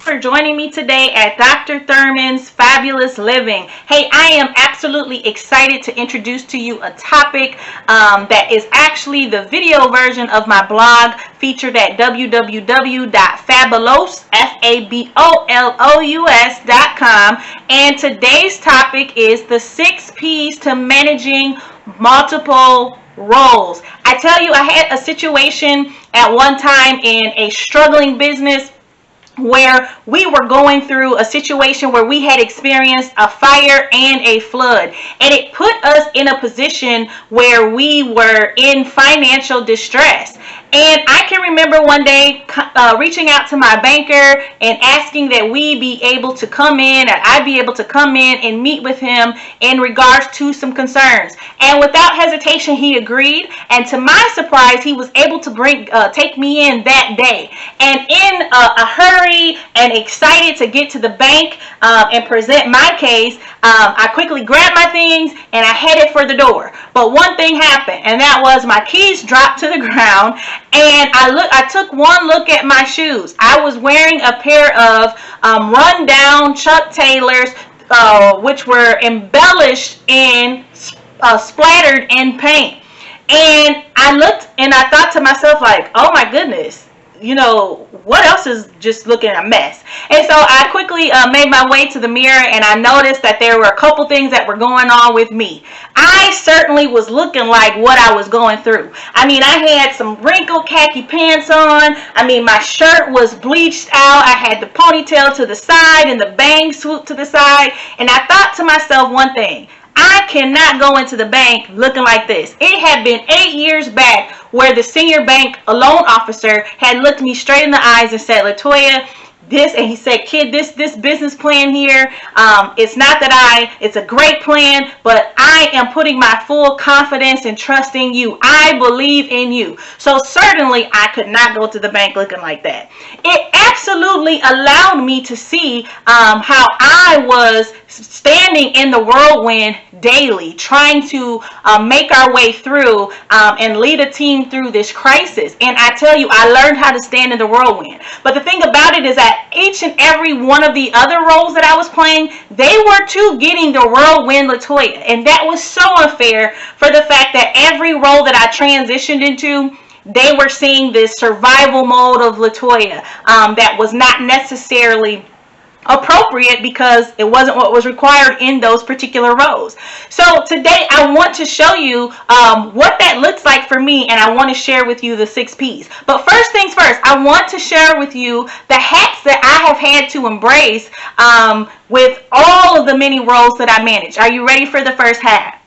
For joining me today at Dr. Thurman's Fabulous Living. Hey, I am absolutely excited to introduce to you a topic that is actually the video version of my blog featured at www.fabulous.com. And today's topic is the 6 P's to managing multiple roles. I tell you, I had a situation at one time in a struggling business where we were going through a situation where we had experienced a fire and a flood, and it put us in a position where we were in financial distress. And I can remember one day reaching out to my banker and asking that we be able to come in, and I'd be able to come in and meet with him in regards to some concerns. And without hesitation, he agreed. And to my surprise, he was able to take me in that day. And in a hurry and excited to get to the bank and present my case, I quickly grabbed my things and I headed for the door. But one thing happened, and that was my keys dropped to the ground. And I took one look at my shoes. I was wearing a pair of run-down Chuck Taylors, which were embellished and splattered in paint. And I looked and I thought to myself, like, oh my goodness, what else is just looking a mess? And so I quickly made my way to the mirror, and I noticed that there were a couple things that were going on with me. I certainly was looking like what I was going through. I mean, I had some wrinkled khaki pants on. I mean, my shirt was bleached out. I had the ponytail to the side and the bangs swooped to the side. And I thought to myself one thing: I cannot go into the bank looking like this. It had been 8 years back where the senior bank loan officer had looked me straight in the eyes and said, "Latoya, and he said, kid, this business plan here, it's a great plan, but I am putting my full confidence and trust in you. I believe in you." So certainly I could not go to the bank looking like that. It absolutely allowed me to see how I was standing in the whirlwind daily, trying to make our way through and lead a team through this crisis. And I tell you, I learned how to stand in the whirlwind. But the thing about it is that each and every one of the other roles that I was playing, they were too getting the whirlwind Latoya. And that was so unfair for the fact that every role that I transitioned into, they were seeing this survival mode of Latoya that was not necessarily appropriate because it wasn't what was required in those particular roles. So today I want to show you what that looks like for me, and I want to share with you the 6 P's. But first things first, I want to share with you the hats that I have had to embrace with all of the many roles that I manage. Are you ready for the first hat?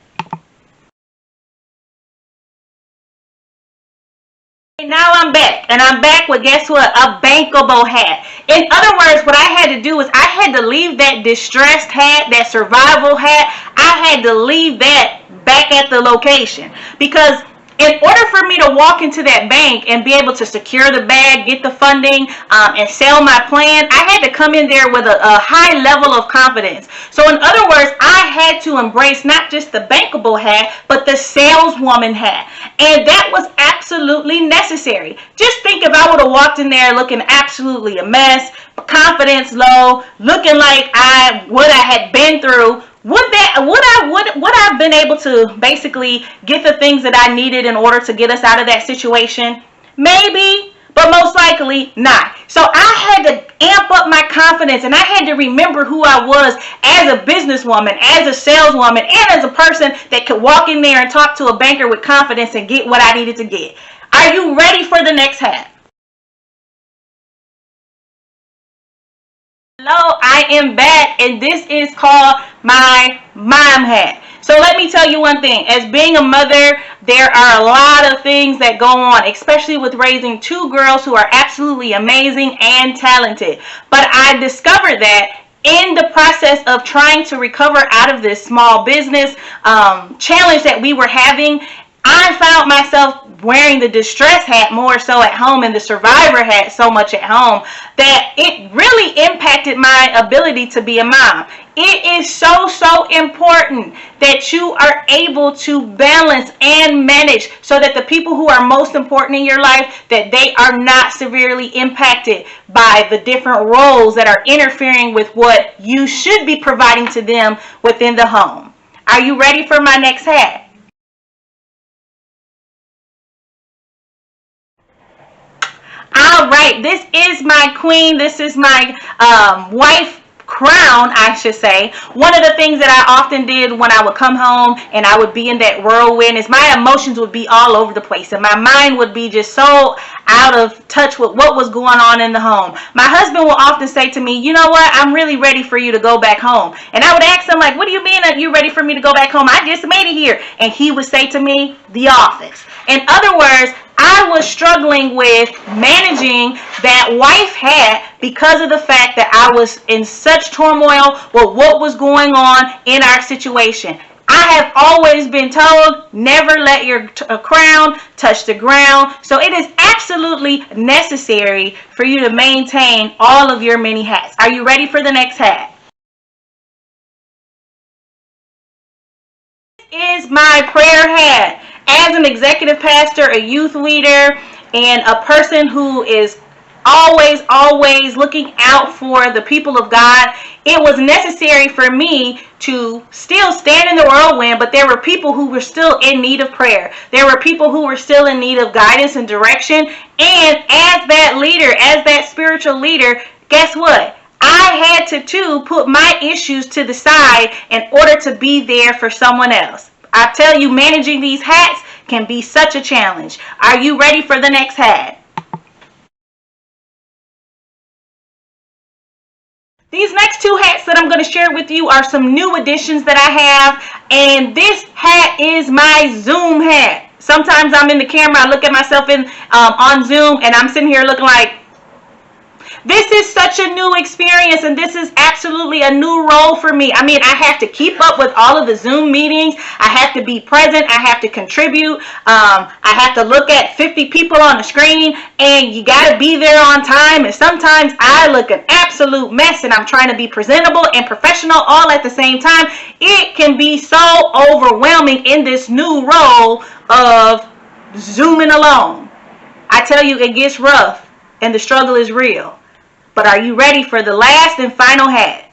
Now I'm back, and I'm back with, guess what, a bankable hat. In other words, what I had to do is I had to leave that distressed hat, that survival hat, I had to leave that back at the location. Because in order for me to walk into that bank and be able to secure the bag, get the funding, and sell my plan, I had to come in there with a high level of confidence. So in other words, I had to embrace not just the bankable hat, but the saleswoman hat. And that was absolutely necessary. Just think if I would have walked in there looking absolutely a mess, confidence low, looking like what I had been through, would I've been able to basically get the things that I needed in order to get us out of that situation? Maybe, but most likely not. So I had to amp up my confidence, and I had to remember who I was as a businesswoman, as a saleswoman, and as a person that could walk in there and talk to a banker with confidence and get what I needed to get. Are you ready for the next hat? Hello, I am back, and this is called my mom hat. So let me tell you one thing. As being a mother, there are a lot of things that go on, especially with raising 2 girls who are absolutely amazing and talented. But I discovered that in the process of trying to recover out of this small business challenge that we were having, I found myself wearing the distress hat more so at home and the survivor hat so much at home that it really impacted my ability to be a mom. It is so important that you are able to balance and manage so that the people who are most important in your life, that they are not severely impacted by the different roles that are interfering with what you should be providing to them within the home. Are you ready for my next hat? All right, this is my queen. This is my wife crown, I should say. One of the things that I often did when I would come home and I would be in that whirlwind is my emotions would be all over the place and my mind would be just so out of touch with what was going on in the home. My husband will often say to me, you know what, I'm really ready for you to go back home. And I would ask him, like, what do you mean that you ready for me to go back home? I just made it here. And he would say to me, the office. In other words, I was struggling with managing that wife hat because of the fact that I was in such turmoil with what was going on in our situation. I have always been told, never let your crown touch the ground. So it is absolutely necessary for you to maintain all of your many hats. Are you ready for the next hat? This is my prayer hat. As an executive pastor, a youth leader, and a person who is always looking out for the people of God, it was necessary for me to still stand in the whirlwind, but there were people who were still in need of prayer. There were people who were still in need of guidance and direction. And as that leader, as that spiritual leader, guess what? I had to too put my issues to the side in order to be there for someone else. I tell you, managing these hats can be such a challenge. Are you ready for the next hat? These next two hats that I'm going to share with you are some new additions that I have. And this hat is my Zoom hat. Sometimes I'm in the camera, I look at myself on Zoom, and I'm sitting here looking like, this is such a new experience, and this is absolutely a new role for me. I mean, I have to keep up with all of the Zoom meetings. I have to be present. I have to contribute. I have to look at 50 people on the screen, and you got to be there on time. And sometimes I look an absolute mess, and I'm trying to be presentable and professional all at the same time. It can be so overwhelming in this new role of Zooming alone. I tell you, it gets rough, and the struggle is real. But are you ready for the last and final hat?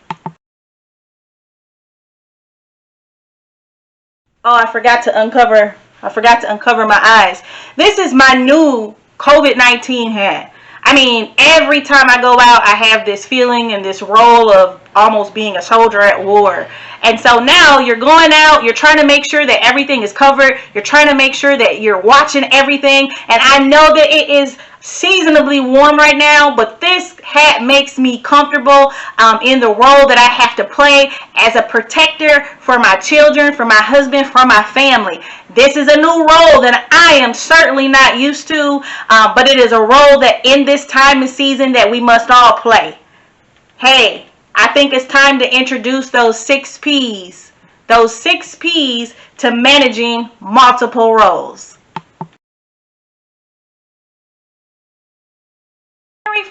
Oh, I forgot to uncover my eyes. This is my new COVID-19 hat. I mean, every time I go out, I have this feeling and this role of almost being a soldier at war. And so now you're going out, you're trying to make sure that everything is covered. You're trying to make sure that you're watching everything. And I know that it is seasonably warm right now, but this hat makes me comfortable in the role that I have to play as a protector for my children, for my husband, for my family. This is a new role that I am certainly not used to, but it is a role that in this time and season that we must all play. Hey, I think it's time to introduce those 6 P's. Those 6 P's to managing multiple roles.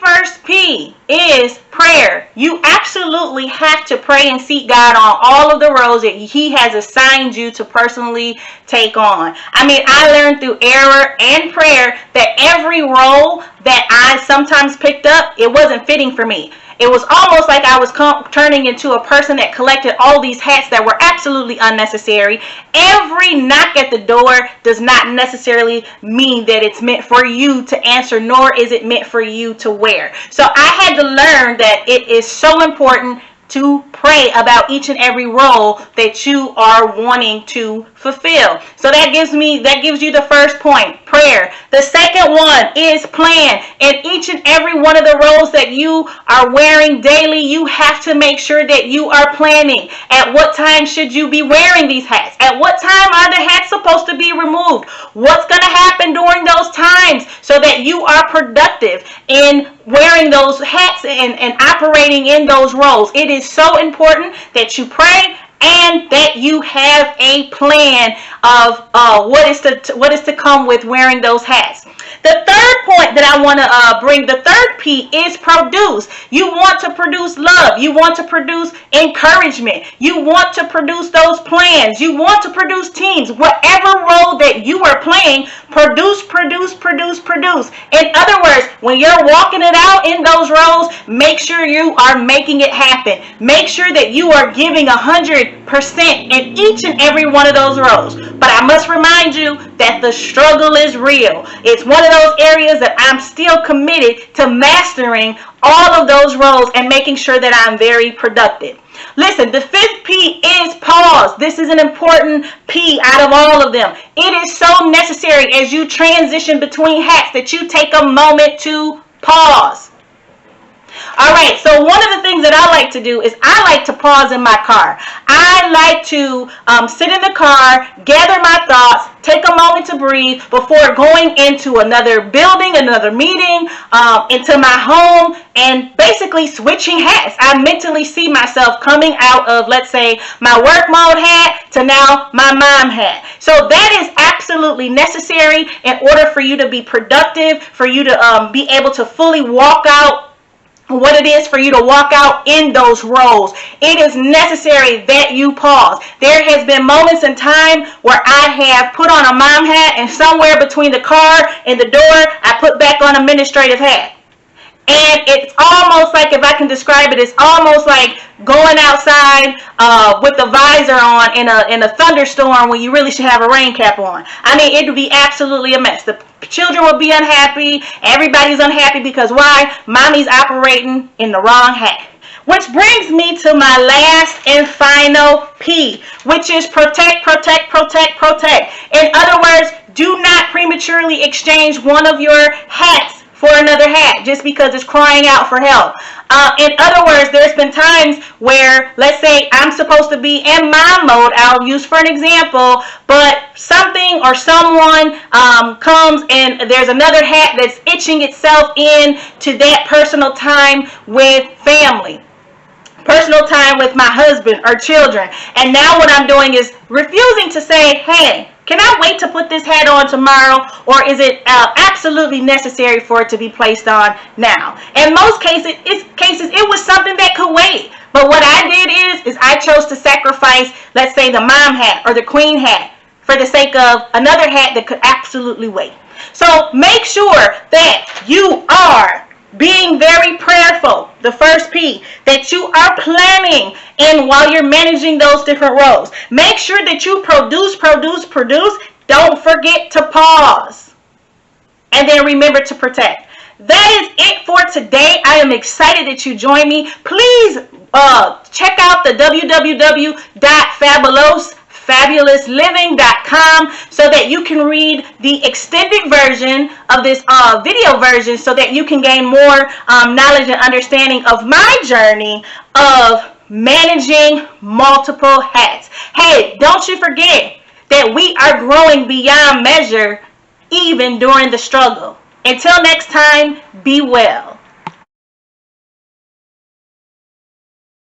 First P is prayer. You absolutely have to pray and seek God on all of the roles that He has assigned you to personally take on. I mean, I learned through error and prayer that every role that I sometimes picked up, it wasn't fitting for me. It was almost like I was turning into a person that collected all these hats that were absolutely unnecessary. Every knock at the door does not necessarily mean that it's meant for you to answer, nor is it meant for you to wear. So I had to learn that it is so important to pray about each and every role that you are wanting to fulfill. So that gives you the first point, prayer. The second one is plan. In each and every one of the roles that you are wearing daily, you have to make sure that you are planning. At what time should you be wearing these hats? At what time are the hats supposed to be removed? What's going to happen during those times so that you are productive in wearing those hats and operating in those roles? It is so important that you pray and that you have a plan of what is to come with wearing those hats. The third point that I want to bring, the third P, is produce. You want to produce love. You want to produce encouragement. You want to produce those plans. You want to produce teams. Whatever role that you are playing, produce, produce, produce, produce. In other words, when you're walking it out in those roles, make sure you are making it happen. Make sure that you are giving 100% in each and every one of those roles. But I must remind you that the struggle is real. It's one of those areas that I'm still committed to mastering all of those roles and making sure that I'm very productive. Listen, the fifth P is pause. This is an important P out of all of them. It is so necessary as you transition between hats that you take a moment to pause. All right, so one of the things that I like to do is I like to pause in my car. I like to sit in the car, gather my thoughts, take a moment to breathe before going into another building, another meeting, into my home, and basically switching hats. I mentally see myself coming out of, let's say, my work mode hat to now my mom hat. So that is absolutely necessary in order for you to be productive, for you to be able to fully walk out what it is for you to walk out in those roles. It is necessary that you pause. There has been moments in time where I have put on a mom hat, and somewhere between the car and the door, I put back on administrative hat. And it's almost like, if I can describe it, it's almost like going outside with the visor on in a thunderstorm when you really should have a rain cap on. I mean, it would be absolutely a mess. The children will be unhappy. Everybody's unhappy because why? Mommy's operating in the wrong hat. Which brings me to my last and final P, which is protect, protect, protect, protect. In other words, do not prematurely exchange one of your hats for another hat just because it's crying out for help. In other words, there's been times where, let's say I'm supposed to be in mom mode, I'll use for an example, but something or someone comes and there's another hat that's itching itself in to that personal time with family, personal time with my husband or children. And now what I'm doing is refusing to say, hey, can I wait to put this hat on tomorrow, or is it absolutely necessary for it to be placed on now? In most cases, it was something that could wait. But what I did is I chose to sacrifice, let's say, the mom hat or the queen hat for the sake of another hat that could absolutely wait. So make sure that you are being very prayerful, the first P, that you are planning in while you're managing those different roles. Make sure that you produce, produce, produce. Don't forget to pause. And then remember to protect. That is it for today. I am excited that you joined me. Please check out the www.fabulousliving.com so that you can read the extended version of this video version so that you can gain more knowledge and understanding of my journey of managing multiple hats. Hey, don't you forget that we are growing beyond measure even during the struggle. Until next time, be well.